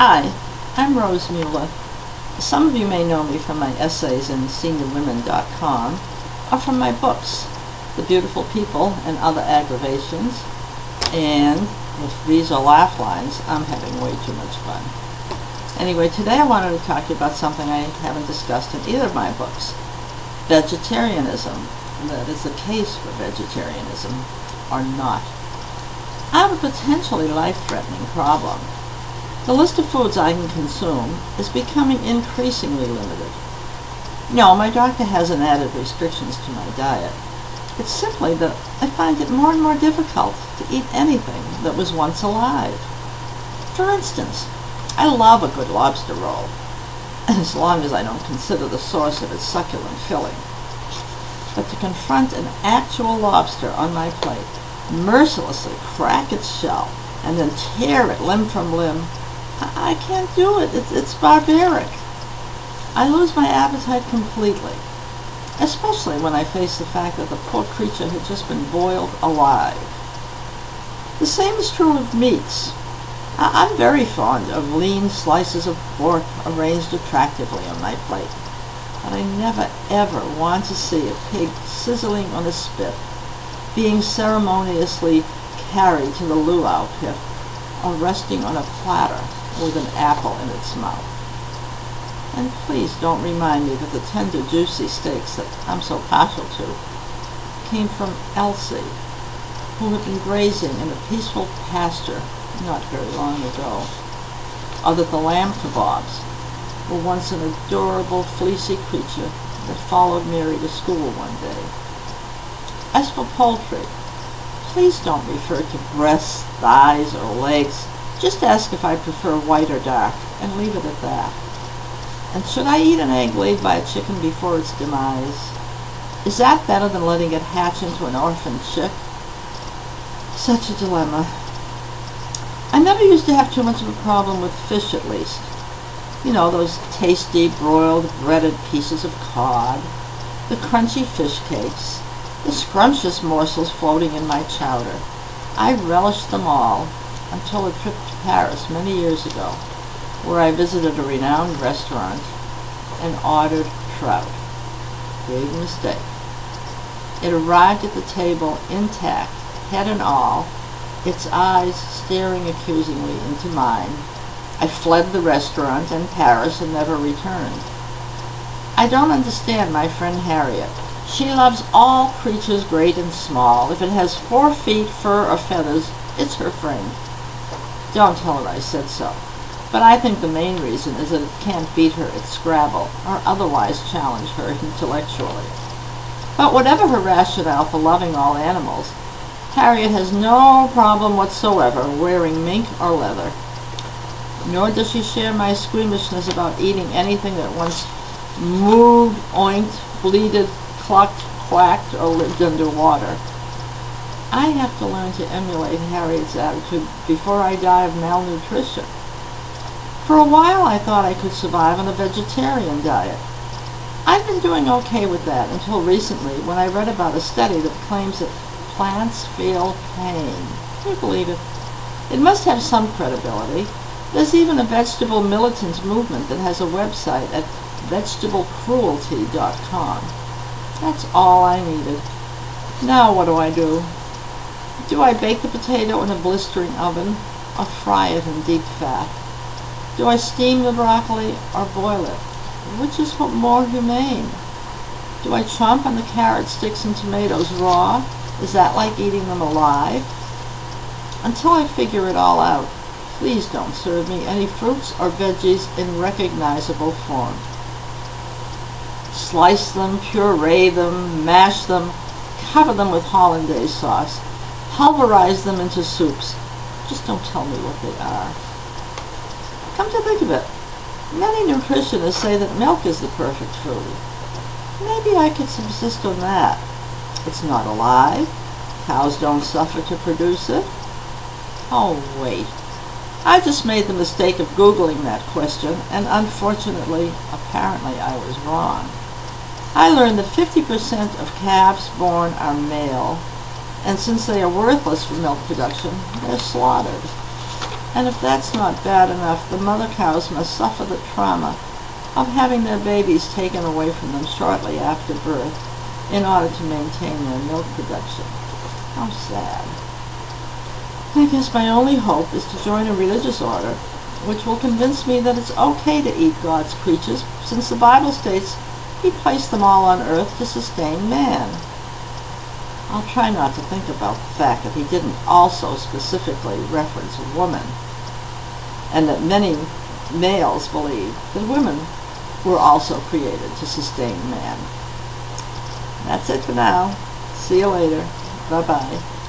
Hi, I'm Rose Mula. Some of you may know me from my essays in seniorwomen.com or from my books, The Beautiful People and Other Aggravations, and if these are laugh lines, I'm having way too much fun. Anyway, today I wanted to talk to you about something I haven't discussed in either of my books, vegetarianism. That is the case for vegetarianism, or not. I have a potentially life-threatening problem. The list of foods I can consume is becoming increasingly limited. No, my doctor hasn't added restrictions to my diet. It's simply that I find it more and more difficult to eat anything that was once alive. For instance, I love a good lobster roll, as long as I don't consider the source of its succulent filling. But to confront an actual lobster on my plate, mercilessly crack its shell, and then tear it limb from limb, I can't do it. It's barbaric. I lose my appetite completely, especially when I face the fact that the poor creature had just been boiled alive. The same is true of meats. I'm very fond of lean slices of pork arranged attractively on my plate, but I never ever want to see a pig sizzling on a spit, being ceremoniously carried to the luau pit, or resting on a platter with an apple in its mouth. And please don't remind me that the tender, juicy steaks that I'm so partial to came from Elsie, who had been grazing in a peaceful pasture not very long ago, or that the lamb kebabs were once an adorable, fleecy creature that followed Mary to school one day. As for poultry, please don't refer to breasts, thighs, or legs. Just ask if I prefer white or dark, and leave it at that. And should I eat an egg laid by a chicken before its demise? Is that better than letting it hatch into an orphan chick? Such a dilemma. I never used to have too much of a problem with fish, at least. You know, those tasty, broiled, breaded pieces of cod, the crunchy fish cakes, the scrumptious morsels floating in my chowder. I relished them all until a trip to Paris many years ago, where I visited a renowned restaurant and ordered trout. Big mistake. It arrived at the table intact, head and all, its eyes staring accusingly into mine. I fled the restaurant and Paris and never returned. I don't understand my friend Harriet. She loves all creatures great and small. If it has 4 feet, fur, or feathers, it's her friend. Don't tell her I said so. But I think the main reason is that it can't beat her at Scrabble or otherwise challenge her intellectually. But whatever her rationale for loving all animals, Harriet has no problem whatsoever wearing mink or leather. Nor does she share my squeamishness about eating anything that once moved, oinked, bleated, clucked, quacked, or lived underwater. I have to learn to emulate Harriet's attitude before I die of malnutrition. For a while I thought I could survive on a vegetarian diet. I've been doing okay with that until recently, when I read about a study that claims that plants feel pain. Can you believe it? It must have some credibility. There's even a vegetable militant movement that has a website at vegetablecruelty.com. That's all I needed. Now what do? Do I bake the potato in a blistering oven, or fry it in deep fat? Do I steam the broccoli or boil it? Which is more humane? Do I chomp on the carrot sticks and tomatoes raw? Is that like eating them alive? Until I figure it all out, please don't serve me any fruits or veggies in recognizable form. Slice them, puree them, mash them, cover them with hollandaise sauce, pulverize them into soups. Just don't tell me what they are. Come to think of it, many nutritionists say that milk is the perfect food. Maybe I could subsist on that. It's not alive. Cows don't suffer to produce it. Oh, wait. I just made the mistake of Googling that question, and unfortunately, apparently I was wrong. I learned that 50% of calves born are male, and since they are worthless for milk production, they're slaughtered. And if that's not bad enough, the mother cows must suffer the trauma of having their babies taken away from them shortly after birth in order to maintain their milk production. How sad. I guess my only hope is to join a religious order which will convince me that it's okay to eat God's creatures, since the Bible states He placed them all on earth to sustain man. I'll try not to think about the fact that He didn't also specifically reference woman, and that many males believe that women were also created to sustain man. That's it for now. See you later. Bye-bye.